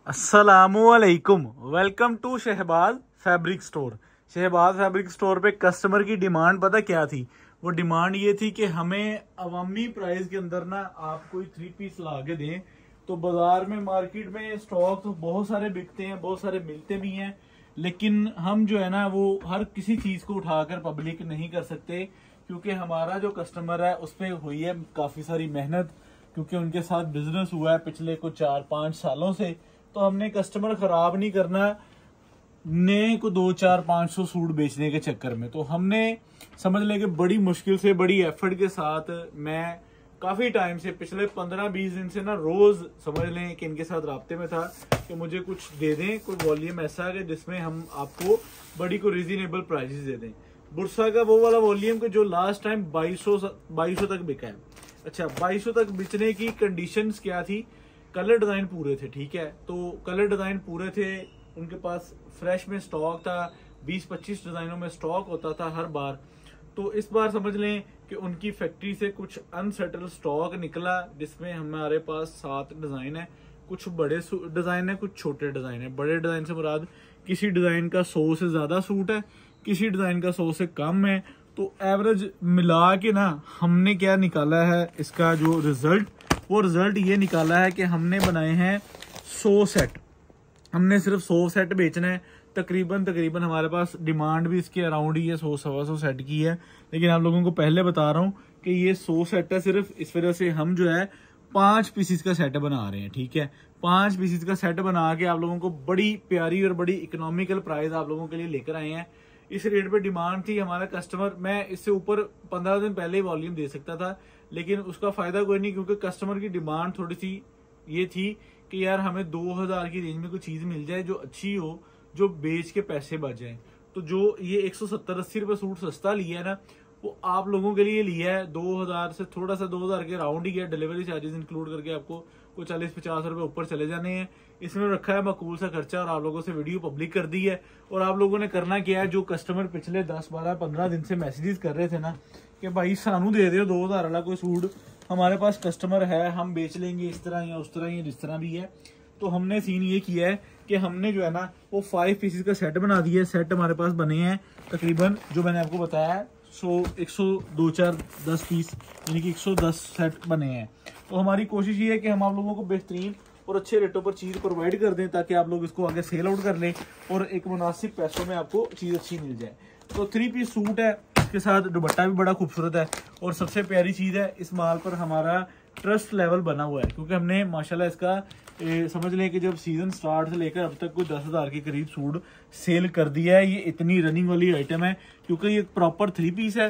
अस्सलामुअलैकुम। Welcome to Shahbaz fabric store. Shahbaz fabric store पे customer की डिमांड पता क्या थी? वो डिमांड ये थी कि हमें अवामी प्राइस के अंदर ना आप कोई 3 पीस ला के दें। तो बाजार में मार्केट में स्टॉक तो बहुत सारे बिकते हैं, बहुत सारे मिलते भी हैं, लेकिन हम जो है ना वो हर किसी चीज को उठाकर पब्लिक नहीं कर सकते, क्योंकि हमारा जो कस्टमर है उस पर हुई है काफी सारी मेहनत, क्योंकि उनके साथ बिजनेस हुआ है पिछले कुछ 4-5 सालों से। तो हमने कस्टमर खराब नहीं करना ने को 200-400-500 सूट बेचने के चक्कर में। तो हमने समझ लें कि बड़ी मुश्किल से, बड़ी एफर्ट के साथ, मैं काफी टाइम से पिछले 15-20 दिन से ना रोज समझ लें कि इनके साथ राब्ते में था कि मुझे कुछ दे दें, कोई वॉल्यूम ऐसा है जिसमें हम आपको बड़ी को रीजनेबल प्राइसेस दे दें। बुरसा का वो वाला वॉल्यूम के जो लास्ट टाइम 2200 तक बिका है। अच्छा, 2200 तक बेचने की कंडीशंस क्या थी? कलर डिजाइन पूरे थे, ठीक है। तो कलर डिजाइन पूरे थे, उनके पास फ्रेश में स्टॉक था, 20-25 डिजाइनों में स्टॉक होता था हर बार। तो इस बार समझ लें कि उनकी फैक्ट्री से कुछ अनसेटल स्टॉक निकला, जिसमें हमारे पास 7 डिजाइन है। कुछ बड़े डिजाइन है, कुछ छोटे डिजाइन है। बड़े डिजाइन से मुराद किसी डिजाइन का 100 से ज्यादा सूट है, किसी डिजाइन का 100 से कम है। तो एवरेज मिला के ना हमने क्या निकाला है, इसका जो रिजल्ट, वो रिजल्ट ये निकाला है कि हमने बनाए हैं 100 सेट। हमने सिर्फ 100 सेट बेचना है। तकरीबन हमारे पास डिमांड भी इसके अराउंड ही है, 100-125 सेट की है। लेकिन आप लोगों को पहले बता रहा हूँ कि ये 100 सेट है सिर्फ, इस वजह से हम जो है 5 पीसीस का सेट बना रहे हैं, ठीक है। 5 पीसीस का सेट बना के आप लोगों को बड़ी प्यारी और बड़ी इकोनॉमिकल प्राइस आप लोगों के लिए लेकर आए हैं। इस रेट पे डिमांड थी हमारा कस्टमर, मैं इससे ऊपर 15 दिन पहले वॉल्यूम दे सकता था, लेकिन उसका फायदा कोई नहीं, क्योंकि कस्टमर की डिमांड थोड़ी सी ये थी कि यार हमें 2000 की रेंज में कोई चीज मिल जाए जो अच्छी हो, जो बेच के पैसे बच जाए। तो जो ये 170-80 रुपए सूट सस्ता लिया है ना, वो आप लोगों के लिए लिया है 2000 से थोड़ा सा 2000 के राउंड ही है। डिलीवरी चार्जेस इंक्लूड करके आपको कोई 40-50 रुपए ऊपर चले जाने हैं। इसमें रखा है मकबूल सा खर्चा, और आप लोगों से वीडियो पब्लिक कर दी है। और आप लोगों ने करना क्या है, जो कस्टमर पिछले 10-12-15 दिन से मैसेजेस कर रहे थे ना कि भाई सानू दे दो 2000 वाला कोई सूट, हमारे पास कस्टमर है, हम बेच लेंगे इस तरह या उस तरह या जिस तरह भी है। तो हमने सीन ये किया है कि हमने जो है ना वो 5 पीसेस का सेट बना दिया है। सेट हमारे पास बने हैं तकरीबन, जो मैंने आपको बताया है, 100-2-4-10 पीस, यानी कि 110 सेट बने हैं। तो हमारी कोशिश ये है कि हम आप लोगों को बेहतरीन और अच्छे रेटों पर चीज प्रोवाइड कर दें, ताकि आप लोग इसको आगे सेल आउट कर लें और एक मुनासिब पैसों में आपको चीज अच्छी मिल जाए। तो 3 पीस सूट है, इसके साथ दुपट्टा भी बड़ा खूबसूरत है, और सबसे प्यारी चीज है, इस माल पर हमारा ट्रस्ट लेवल बना हुआ है, क्योंकि हमने माशाल्लाह इसका समझ लें कि जब सीजन स्टार्ट से लेकर अब तक कोई 10,000 के करीब सूट सेल कर दिया है। ये इतनी रनिंग वाली आइटम है, क्योंकि ये प्रॉपर 3 पीस है,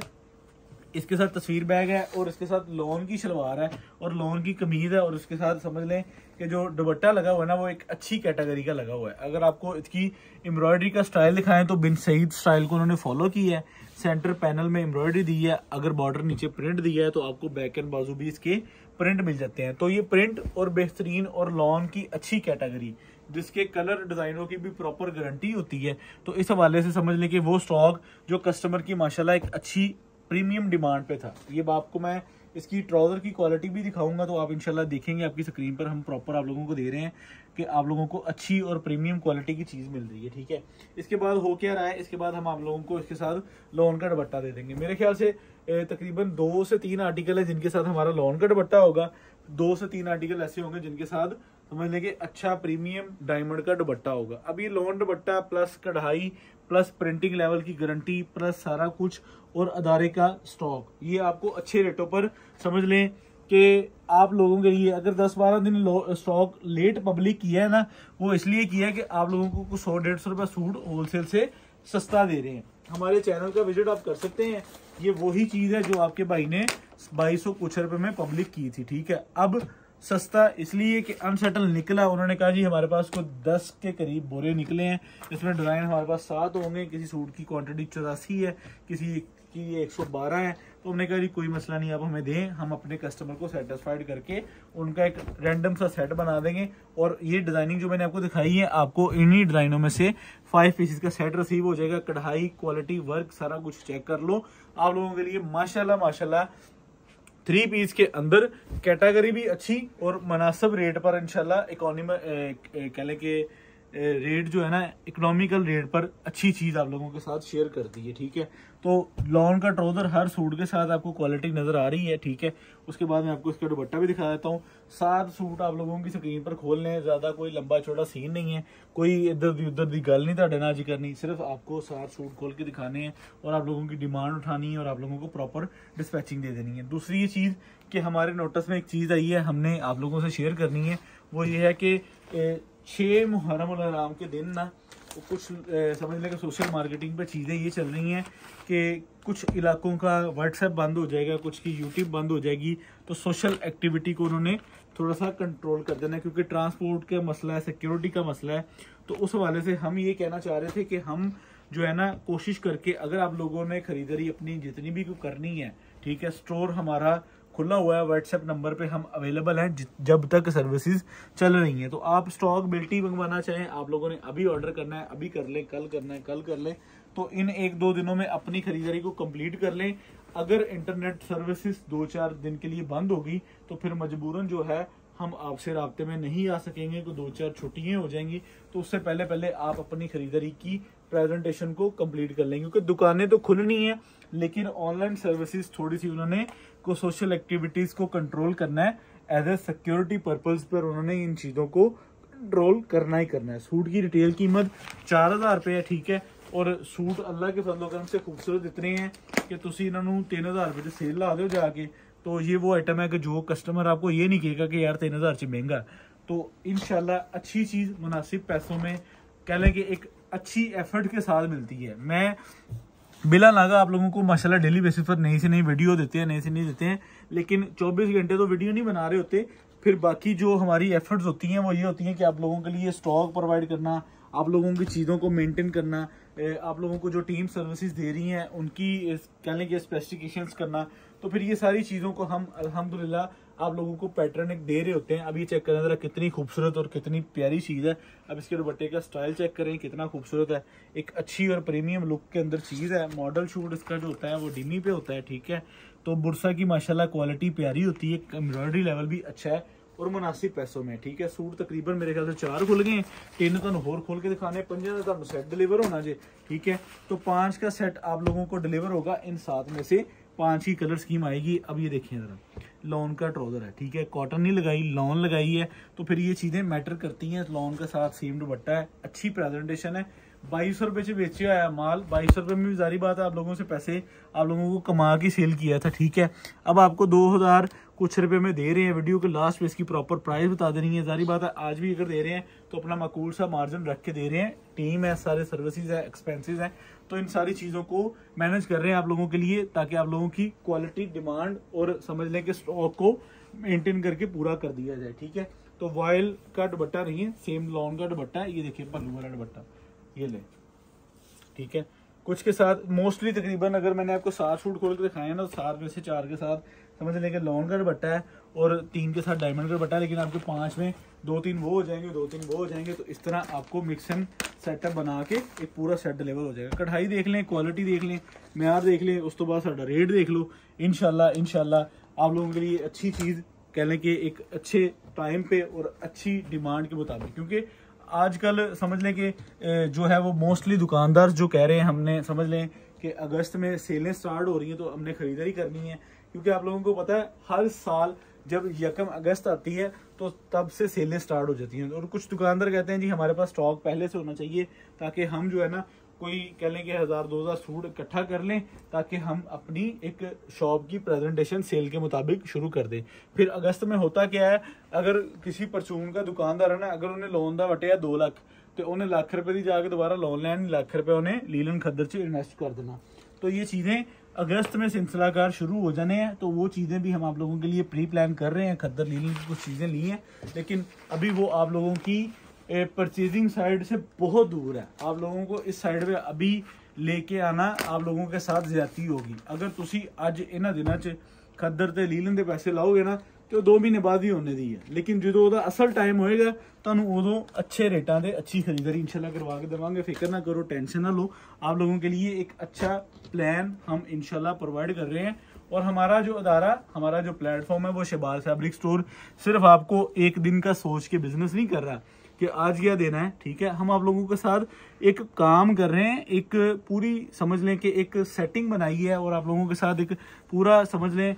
इसके साथ तस्वीर बैग है, और इसके साथ लॉन की शलवार है और लॉन की कमीज है, और इसके साथ समझ लें कि जो दुपट्टा लगा हुआ है ना वो एक अच्छी कैटेगरी का लगा हुआ है। अगर आपको इसकी एम्ब्रॉयडरी का स्टाइल दिखाएं तो बिन सईद स्टाइल को उन्होंने फॉलो किया है। सेंटर पैनल में एम्ब्रॉयडरी दी है, अगर बॉर्डर नीचे प्रिंट दिया है तो आपको बैक एंड बाजू भी इसके प्रिंट मिल जाते हैं। तो ये प्रिंट और बेहतरीन और लॉन की अच्छी कैटेगरी, जिसके कलर डिजाइनों की भी प्रॉपर गारंटी होती है। तो इस हवाले से समझ लें कि वो स्टॉक जो कस्टमर की माशाल्लाह एक अच्छी प्रीमियम डिमांड पे था। ये आपको मैं इसकी ट्राउजर की क्वालिटी भी दिखाऊंगा, तो आप इंशाल्लाह देखेंगे आपकी स्क्रीन पर, हम प्रॉपर आप लोगों को दे रहे हैं कि आप लोगों को अच्छी और प्रीमियम क्वालिटी की चीज मिल रही है, ठीक है। इसके बाद हो क्या रहा है, इसके बाद हम आप लोगों को इसके साथ लॉन का दुपट्टा दे देंगे। मेरे ख्याल से तकरीबन 2 से 3 आर्टिकल है जिनके साथ हमारा लॉन का दुपट्टा होगा। 2 से 3 आर्टिकल ऐसे होंगे जिनके साथ समझ लें कि अच्छा प्रीमियम डायमंड का दुपट्टा होगा। अब ये लॉन दुपट्टा प्लस कढ़ाई प्लस प्रिंटिंग लेवल की गारंटी प्लस सारा कुछ और अदारे का स्टॉक, ये आपको अच्छे रेटों पर समझ लें कि आप लोगों के लिए, अगर 10-12 दिन स्टॉक लेट पब्लिक किया है ना, वो इसलिए किया है कि आप लोगों को कुछ 100-150 रुपये सूट होलसेल से सस्ता दे रहे हैं। हमारे चैनल का विजिट आप कर सकते हैं। ये वही चीज है जो आपके भाई ने 2200 कुछ रुपए में पब्लिक की थी, ठीक है। अब सस्ता इसलिए कि अनसेटल निकला, उन्होंने कहा जी हमारे पास को 10 के करीब बोरे निकले हैं, इसमें डिजाइन हमारे पास 7 होंगे, किसी सूट की क्वांटिटी 84 है, किसी की 112 है। तो हमने कहा जी कोई मसला नहीं, आप हमें दें, हम अपने कस्टमर को सेटिस्फाइड करके उनका एक रैंडम सा सेट बना देंगे। और ये डिजाइनिंग जो मैंने आपको दिखाई है, आपको इन्हीं डिजाइनों में से 5 पीसेस का सेट रिसीव हो जाएगा। कढ़ाई, क्वालिटी, वर्क सारा कुछ चेक कर लो। आप लोगों के लिए माशाल्लाह 3 पीस के अंदर कैटेगरी भी अच्छी और मुनासिब रेट पर इंशाल्लाह इकोनॉमी कह लें कि रेट जो है ना इकोनॉमिकल रेट पर अच्छी चीज़ आप लोगों के साथ शेयर करती है। ठीक है, तो लॉन का ट्राउज़र हर सूट के साथ आपको क्वालिटी नज़र आ रही है। ठीक है, उसके बाद मैं आपको इसका दुपट्टा भी दिखा देता हूँ। 7 सूट आप लोगों की स्क्रीन पर खोल लें, ज़्यादा कोई लंबा छोटा सीन नहीं है, कोई इधर उधर की गल नहीं तुहाडे नाल करनी, सिर्फ आपको 7 सूट खोल के दिखाने हैं और आप लोगों की डिमांड उठानी है और आप लोगों को प्रॉपर डिस्पैचिंग दे देनी है। दूसरी ये चीज़ कि हमारे नोटिस में एक चीज़ आई है, हमने आप लोगों से शेयर करनी है, वो ये है कि 6 मुहर्रम उल हराम के दिन ना कुछ समझ लें कि सोशल मार्केटिंग पे चीज़ें ये चल रही हैं कि कुछ इलाकों का व्हाट्सएप बंद हो जाएगा, कुछ की यूट्यूब बंद हो जाएगी, तो सोशल एक्टिविटी को उन्होंने थोड़ा सा कंट्रोल कर देना है, क्योंकि ट्रांसपोर्ट का मसला है, सिक्योरिटी का मसला है। तो उस हवाले से हम ये कहना चाह रहे थे कि हम जो है ना कोशिश करके, अगर आप लोगों ने खरीदारी अपनी जितनी भी करनी है, ठीक है, स्टोर हमारा खुला हुआ है, व्हाट्सएप नंबर पे हम अवेलेबल हैं जब तक सर्विसेज चल रही हैं। तो आप स्टॉक बिल्टी मंगवाना चाहें, आप लोगों ने अभी ऑर्डर करना है, अभी कर लें, कल करना है कल कर लें, तो इन 1-2 दिनों में अपनी खरीदारी को कंप्लीट कर लें। अगर इंटरनेट सर्विसेज 2-4 दिन के लिए बंद होगी तो फिर मजबूरन जो है हम आपसे राब्ते में नहीं आ सकेंगे, तो 2-4 छुट्टियाँ हो जाएंगी। तो उससे पहले पहले आप अपनी खरीदारी की प्रेजेंटेशन को कंप्लीट कर लेंगे, क्योंकि दुकानें तो खुलनी है, लेकिन ऑनलाइन सर्विसेज थोड़ी सी उन्होंने को सोशल एक्टिविटीज़ को कंट्रोल करना है, एज ए सिक्योरिटी पर्पज़ पर उन्होंने इन चीज़ों को कंट्रोल करना ही करना है। सूट की रिटेल कीमत 4000 रुपये है, ठीक है, और सूट अल्लाह के फजलो करम से खूबसूरत इतने हैं कि तुसी इन्होंने 3000 रुपये से सेल ला दो जाके, तो ये वो आइटम है कि जो कस्टमर आपको ये नहीं कहेगा कि यार 3000 से महंगा। तो इंशाल्लाह अच्छी चीज़ मुनासिब पैसों में कह लें कि एक अच्छी एफर्ट के साथ मिलती है। मैं बिला नागा आप लोगों को माशाल्लाह डेली बेसिस पर नई से नई वीडियो देते हैं, नई से नई देते हैं, लेकिन 24 घंटे तो वीडियो नहीं बना रहे होते। फिर बाकी जो हमारी एफर्ट्स होती हैं वो ये होती हैं कि आप लोगों के लिए स्टॉक प्रोवाइड करना, आप लोगों की चीज़ों को मेंटेन करना, आप लोगों को जो टीम सर्विसेज दे रही हैं उनकी कह लें कि स्पेसिफिकेशंस करना। तो फिर ये सारी चीज़ों को हम अल्हम्दुलिल्लाह आप लोगों को पैटर्न एक दे रहे होते हैं। अब ये चेक करें ज़रा कितनी खूबसूरत और कितनी प्यारी चीज़ है। अब इसके दुपट्टे का स्टाइल चेक करें कितना खूबसूरत है, एक अच्छी और प्रीमियम लुक के अंदर चीज़ है। मॉडल शूट इसका जो होता है वो डिमी पे होता है, ठीक है। तो बुरसा की माशाल्लाह क्वालिटी प्यारी होती है, एम्ब्रॉयडरी लेवल भी अच्छा है और मुनासिब पैसों में, ठीक है। सूट तकरीबन मेरे ख्याल से 4 खुल गए, 3 तो होर खोल के दिखाने, 5 का सेट डिलीवर होना जी, ठीक है। तो 5 का सेट आप लोगों को डिलीवर होगा, इन 7 में से 5 ही कलर स्कीम आएगी। अब ये देखिए ज़रा, लॉन का ट्राउजर है, ठीक है, कॉटन नहीं लगाई, लॉन लगाई है, तो फिर ये चीज़ें मैटर करती हैं। लॉन के साथ सेम दुपट्टा है, अच्छी प्रेजेंटेशन है। 2200 रुपये से बेचे आया माल, 2200 रुपये में भी जारी बात है आप लोगों से पैसे आप लोगों को कमा के सेल किया था, ठीक है। अब आपको 2000 कुछ रुपए में दे रहे हैं, वीडियो के लास्ट पे इसकी प्रॉपर प्राइस बता देनी है। जारी बात है आज भी अगर दे रहे हैं तो अपना माकूल सा मार्जिन रख के दे रहे हैं, टीम है, सारे सर्विसेज है, एक्सपेंसेस हैं, तो इन सारी चीज़ों को मैनेज कर रहे हैं आप लोगों के लिए, ताकि आप लोगों की क्वालिटी, डिमांड और समझ लें कि स्टॉक को मेंटेन करके पूरा कर दिया जाए, ठीक है। तो वॉयल का दुपट्टा नहीं है, सेम लॉन का दुपट्टा है, ये देखिए पल्लू वाला दुपट्टा, ये ले, ठीक है। कुछ के साथ मोस्टली तकरीबन अगर मैंने आपको 7 सूट खोल के दिखाए हैं ना, तो 7 में से 4 के साथ समझ लें कि लॉन का दुपट्टा है और 3 के साथ डायमंड का दुपट्टा है, लेकिन आपके 5 में 2-3 वो हो जाएंगे, 2-3 वो हो जाएंगे। तो इस तरह आपको मिक्स एंड सेटअप बना के एक पूरा सेट डिलीवर हो जाएगा। कढ़ाई देख लें, क्वालिटी देख लें, म्यार देख लें, उस तो बाद साडा रेट देख लो। इंशाल्लाह आप लोगों के लिए अच्छी चीज़ कह लें कि एक अच्छे टाइम पे और अच्छी डिमांड के मुताबिक, क्योंकि आजकल समझ लें कि जो है वो मोस्टली दुकानदार जो कह रहे हैं, हमने समझ लें कि अगस्त में सेलें स्टार्ट हो रही हैं तो हमने खरीदारी करनी है, क्योंकि आप लोगों को पता है हर साल जब 1 अगस्त आती है तो तब से सेलें स्टार्ट हो जाती हैं। और कुछ दुकानदार कहते हैं जी हमारे पास स्टॉक पहले से होना चाहिए, ताकि हम जो है ना कोई कह लें कि 1000-2000 सूट इकट्ठा कर लें, ताकि हम अपनी एक शॉप की प्रेजेंटेशन सेल के मुताबिक शुरू कर दें। फिर अगस्त में होता क्या है, अगर किसी परचून का दुकानदार है ना, अगर उन्हें लोन का वटिया 2 लाख, तो उन्हें लाख रुपए की जाके दोबारा लोन लैन, लाख रुपए उन्हें लीलन खद्दर च इन्वेस्ट कर देना। तो ये चीज़ें अगस्त में सिलसिलाकार शुरू हो जाने हैं, तो वो चीज़ें भी हम आप लोगों के लिए प्री प्लान कर रहे हैं। खद्दर लीलन की कुछ चीज़ें ली हैं, लेकिन अभी वो आप लोगों की परचेजिंग साइड से बहुत दूर है। आप लोगों को इस साइड पे अभी लेके आना आप लोगों के साथ ज्यादती होगी। अगर तुसी अज इन्हां दिनां च खद्दर ते लीलन दे पैसे लाओगे ना, तो 2 महीने बाद ही होने दी है, लेकिन जो ओदा असल टाइम होएगा तुहानू उदों अच्छे रेटां दे अच्छी खरीदारी इंशाल्लाह करवा के देवांगे। फिक्र ना करो, टेंशन ना लो, आप लोगों के लिए एक अच्छा प्लान हम इंशाल्लाह प्रोवाइड कर रहे हैं। और हमारा जो अदारा, हमारा जो प्लेटफॉर्म है वो शहबाज फैब्रिक स्टोर सिर्फ आपको एक दिन का सोच के बिजनेस नहीं कर रहा कि आज क्या देना है, ठीक है। हम आप लोगों के साथ एक काम कर रहे हैं, एक पूरी समझ लें कि एक सेटिंग बनाई है और आप लोगों के साथ एक पूरा समझ लें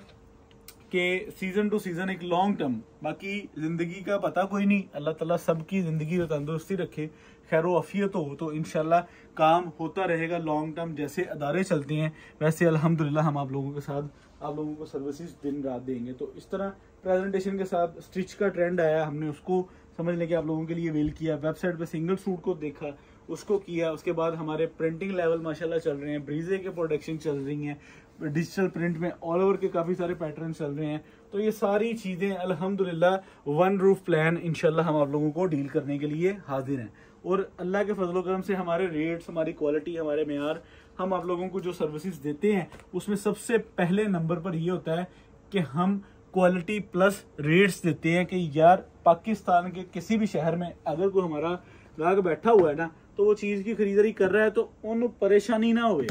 कि सीजन टू सीजन एक लॉन्ग टर्म। बाकी जिंदगी का पता कोई नहीं, अल्लाह ताला सबकी जिंदगी और तंदुरुस्ती रखे, खैर अफियत हो, तो इंशाल्लाह काम होता रहेगा लॉन्ग टर्म। जैसे अदारे चलते हैं वैसे अल्हम्दुलिल्लाह हम आप लोगों के साथ आप लोगों को सर्विसेज दिन रात देंगे। तो इस तरह प्रेजेंटेशन के साथ स्टिच का ट्रेंड आया, हमने उसको समझ लें कि आप लोगों के लिए वेल किया, वेबसाइट पे सिंगल सूट को देखा, उसको किया। उसके बाद हमारे प्रिंटिंग लेवल माशाल्लाह चल रहे हैं, ब्रीजे के प्रोडक्शन चल रही हैं, डिजिटल प्रिंट में ऑल ओवर के काफ़ी सारे पैटर्न चल रहे हैं। तो ये सारी चीज़ें अल्हम्दुलिल्लाह वन रूफ प्लान इंशाल्लाह हम आप लोगों को डील करने के लिए हाजिर हैं। और अल्लाह के फजल करम से हमारे रेट्स, हमारी क्वालिटी, हमारे मेयार, हम आप लोगों को जो सर्विसेज देते हैं उसमें सबसे पहले नंबर पर ये होता है कि हम क्वालिटी प्लस रेट्स देते हैं कि यार पाकिस्तान के किसी भी शहर में अगर कोई हमारा ग्राहक बैठा हुआ है ना, तो वो चीज़ की खरीदारी कर रहा है तो उन्हें परेशानी ना होवे,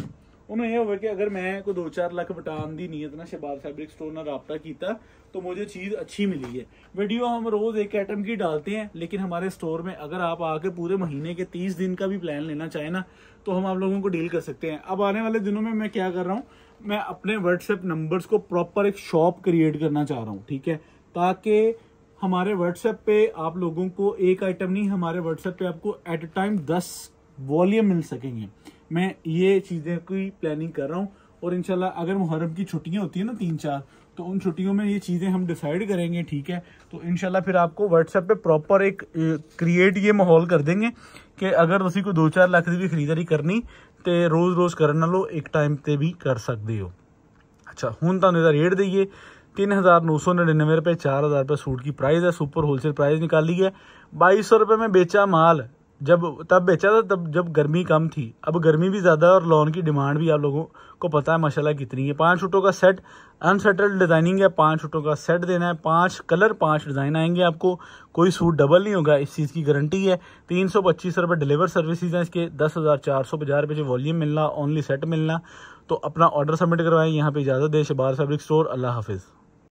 उन्हें यह होगा कि अगर मैं कोई 2-4 लाख बटान दी नीयत ना शहबाज फैब्रिक स्टोर ना राब्ता किया तो मुझे चीज़ अच्छी मिली है। वीडियो हम रोज़ एक आइटम की डालते हैं, लेकिन हमारे स्टोर में अगर आप आके पूरे महीने के 30 दिन का भी प्लान लेना चाहें ना तो हम आप लोगों को डील कर सकते हैं। अब आने वाले दिनों में मैं क्या कर रहा हूँ, मैं अपने व्हाट्सएप नंबर्स को प्रॉपर एक शॉप क्रिएट करना चाह रहा हूँ, ठीक है, ताकि हमारे व्हाट्सएप पे आप लोगों को एक आइटम नहीं, हमारे व्हाट्सएप पे आपको एट अ टाइम 10 वॉल्यूम मिल सकेंगे। मैं ये चीज़ें की प्लानिंग कर रहा हूँ और इंशाल्लाह अगर मुहर्रम की छुट्टियाँ होती है ना 3-4, तो उन छुट्टियों में ये चीज़ें हम डिसाइड करेंगे, ठीक है। तो इंशाल्लाह फिर आपको व्हाट्सएप पे प्रॉपर एक क्रिएट ये माहौल कर देंगे कि अगर उसी को 2-4 लाख की भी खरीदारी करनी तो रोज़ करना लो, एक टाइम पे भी कर सकते हो। अच्छा हूँ तुहानू रेट दईए 3999 रुपये, 4000 रुपये सूट की प्राइस है। सुपर होलसेल प्राइस निकाली है। 2200 रुपये में बेचा माल, तब बेचा था तब जब गर्मी कम थी, अब गर्मी भी ज़्यादा है और लॉन की डिमांड भी आप लोगों को पता है माशाल्लाह कितनी है। 5 सूटों का सेट, अनसेटल्ड डिज़ाइनिंग है, 5 सूटों का सेट देना है, 5 कलर 5 डिज़ाइन आएंगे आपको, कोई सूट डबल नहीं होगा, इस चीज़ की गारंटी है। 325 रुपये डिलीवर सर्विसेज हैं इसके, 10,450 रुपये जो वॉल्यूम मिलना, ओनली सेट मिलना। तो अपना ऑर्डर सबमिट करवाएं। यहाँ पे इजाज़त दें। Shahbaz fabric store. अल्लाह हाफिज़।